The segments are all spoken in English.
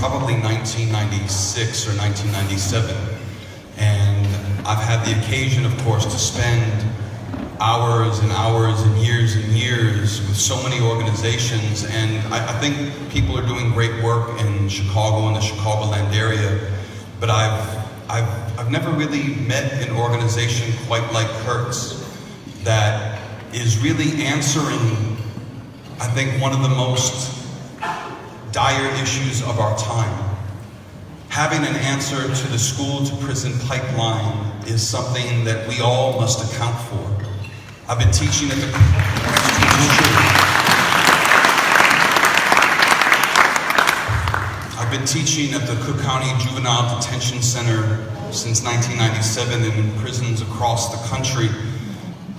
probably 1996 or 1997. And I've had the occasion, of course, to spend hours and hours and years with so many organizations. And I think people are doing great work in Chicago and the Chicagoland area. But I've never really met an organization quite like Curt's that is really answering, I think, one of the most dire issues of our time. Having an answer to the school-to-prison pipeline is something that we all must account for. I've been teaching at the Cook County Juvenile Detention Center since 1997 and in prisons across the country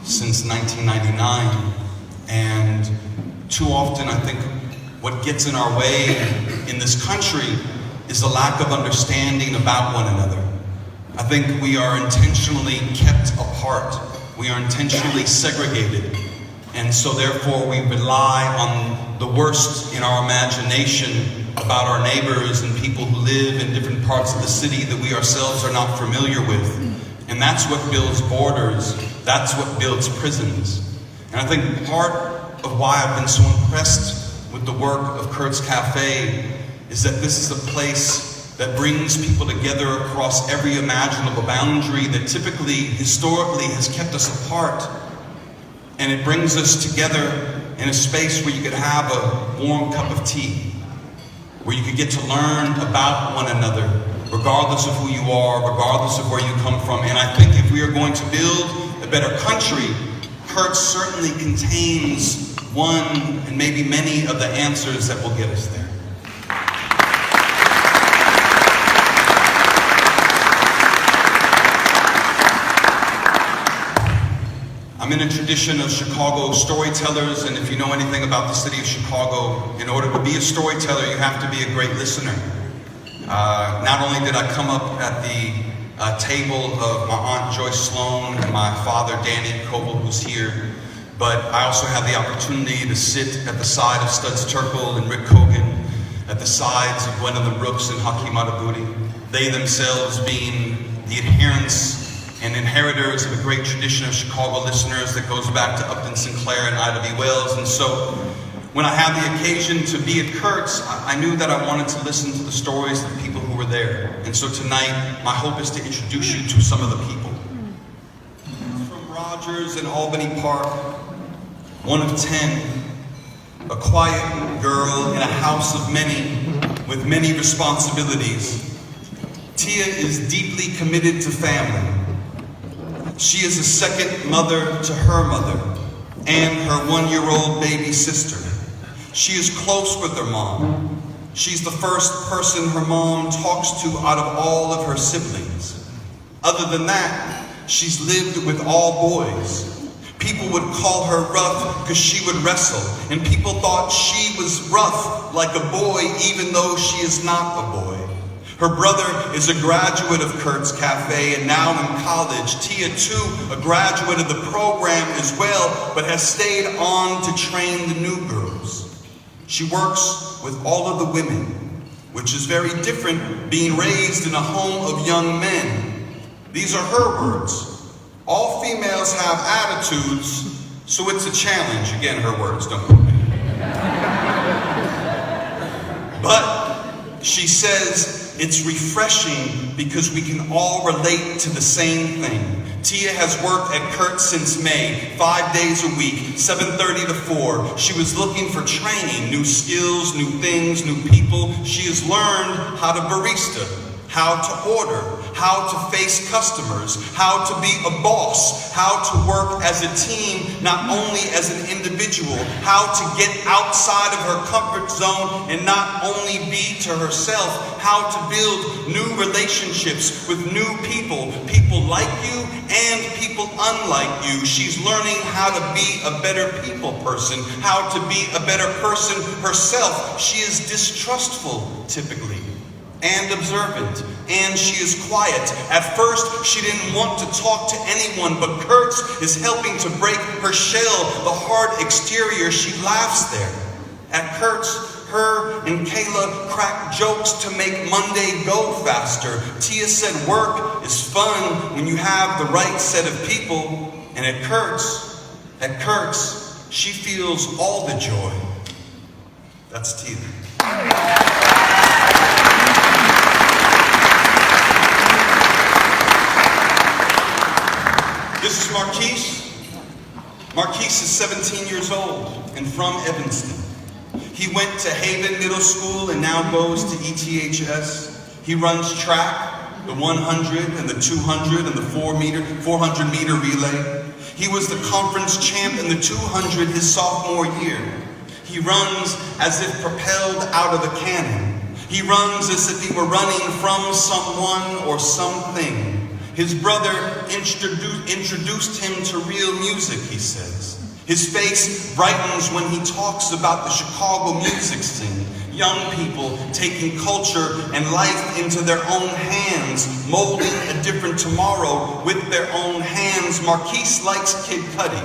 since 1999. And too often, I think what gets in our way in this country is a lack of understanding about one another. I think we are intentionally kept apart. We are intentionally segregated. And so therefore we rely on the worst in our imagination about our neighbors and people who live in different parts of the city that we ourselves are not familiar with. And that's what builds borders. That's what builds prisons. And I think part of why I've been so impressed with the work of Curt's Cafe is that this is a place that brings people together across every imaginable boundary that typically, historically, has kept us apart. And it brings us together in a space where you could have a warm cup of tea, where you could get to learn about one another, regardless of who you are, regardless of where you come from. And I think if we are going to build a better country, Curt certainly contains one and maybe many of the answers that will get us there. I'm in a tradition of Chicago storytellers, and if you know anything about the city of Chicago, in order to be a storyteller, you have to be a great listener. Not only did I come up at the table of my Aunt Joyce Sloan and my father Danny Coval, who's here, but I also had the opportunity to sit at the side of Studs Terkel and Rick Cogan, at the sides of Gwendolyn Brooks and Hakeem Adabudi, they themselves being the adherents and inheritors of a great tradition of Chicago listeners that goes back to Upton Sinclair and Ida B. Wells. And so when I had the occasion to be at Curt's, I knew that I wanted to listen to the stories of the people who were there. And so tonight, my hope is to introduce you to some of the people. From Rogers and Albany Park, one of 10, a quiet girl in a house of many, with many responsibilities. Tia is deeply committed to family. She is a second mother to her mother and her one-year-old baby sister. She is close with her mom. She's the first person her mom talks to out of all of her siblings. Other than that, she's lived with all boys. People would call her rough because she would wrestle, and people thought she was rough like a boy even though she is not a boy. Her brother is a graduate of Curt's Cafe and now in college. Tia, too, a graduate of the program as well, but has stayed on to train the new girls. She works with all of the women, which is very different being raised in a home of young men. These are her words. All females have attitudes, so it's a challenge. Again, her words, don't quote me. But she says, it's refreshing because we can all relate to the same thing. Tia has worked at Curt since May, 5 days a week, 7:30 to 4. She was looking for training, new skills, new things, new people. She has learned how to barista, how to order, how to face customers, how to be a boss, how to work as a team, not only as an individual, how to get outside of her comfort zone and not only be to herself, how to build new relationships with new people, people like you and people unlike you. She's learning how to be a better people person, how to be a better person herself. She is distrustful, typically, and observant, and she is quiet. At first, she didn't want to talk to anyone, but Curt is helping to break her shell, the hard exterior. She laughs there. At Curt's, Her and Kayla crack jokes to make Monday go faster. Tia said work is fun when you have the right set of people. And at Curt's, she feels all the joy. That's Tia. This is Marquise. Marquise is 17 years old and from Evanston. He went to Haven Middle School and now goes to ETHS. He runs track, the 100 and the 200 and the 400 meter relay. He was the conference champ in the 200 his sophomore year. He runs as if propelled out of a cannon. He runs as if he were running from someone or something. His brother introduced him to real music, he says. His face brightens when he talks about the Chicago music scene. Young people taking culture and life into their own hands, molding a different tomorrow with their own hands. Marquise likes Kid Cudi.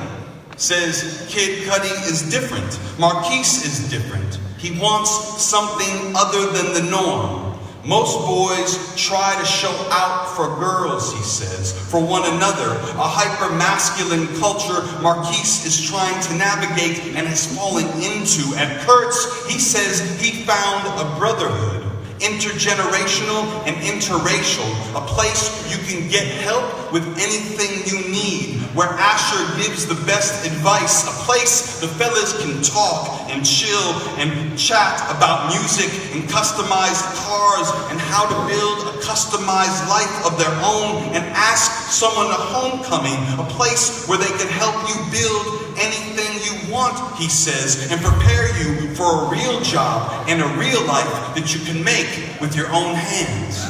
Says Kid Cudi is different. Marquise is different. He wants something other than the norm. Most boys try to show out for girls, he says, for one another. A hyper-masculine culture Marquise is trying to navigate and is falling into. At Curt's, he says he found a brotherhood, intergenerational and interracial, a place you can get help with anything you need, where Asher gives the best advice, a place the fellas can talk and chill and chat about music and customized cars and how to build a customized life of their own and ask someone to homecoming, a place where they can help you build anything you want, he says, and prepare you for a real job and a real life that you can make with your own hands.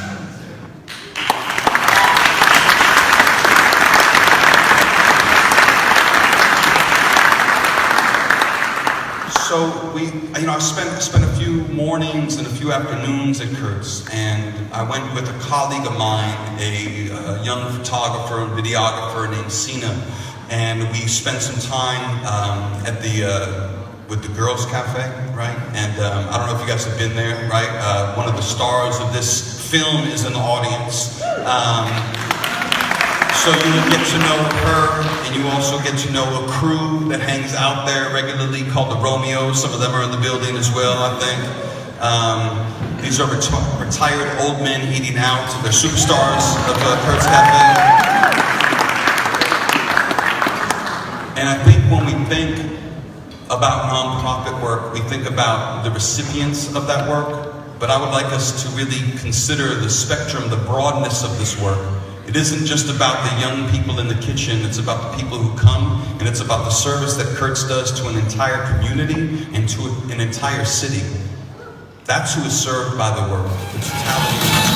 So I spent a few mornings and a few afternoons at Curt's, and I went with a colleague of mine, a young photographer and videographer named Sina, and we spent some time at with the Girls Cafe, right? And I don't know if you guys have been there, right? One of the stars of this film is in the audience. So you will get to know her, and you also get to know a crew that hangs out there regularly called the Romeos. Some of them are in the building as well, I think. These are retired old men eating out. They're superstars of Curt's Cafe. And I think when we think about nonprofit work, we think about the recipients of that work, but I would like us to really consider the spectrum, the broadness of this work. It isn't just about the young people in the kitchen, it's about the people who come, and it's about the service that Curt's does to an entire community and to an entire city. That's who is served by the work, the totality.